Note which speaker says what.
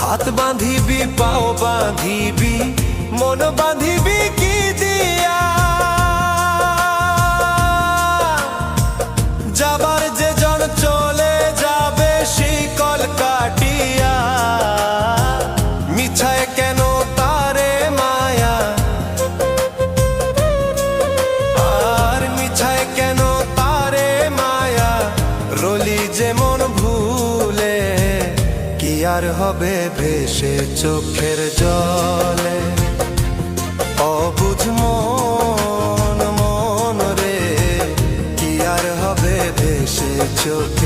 Speaker 1: হাত বাঁধিবি পাও বাঁধিবি মন বাঁধিবি কি দিয়া যাবার যে জন চলে যাবে শিকল কাটিয়া মিছায় কেন তারে মায়া আর মিছায় কেন তারে মায়া রলি যেমন ভুলে কি আর হবে ভেসে চোখের জলে অবুঝ মন মন রে কি আর হবে ভেসে চোখে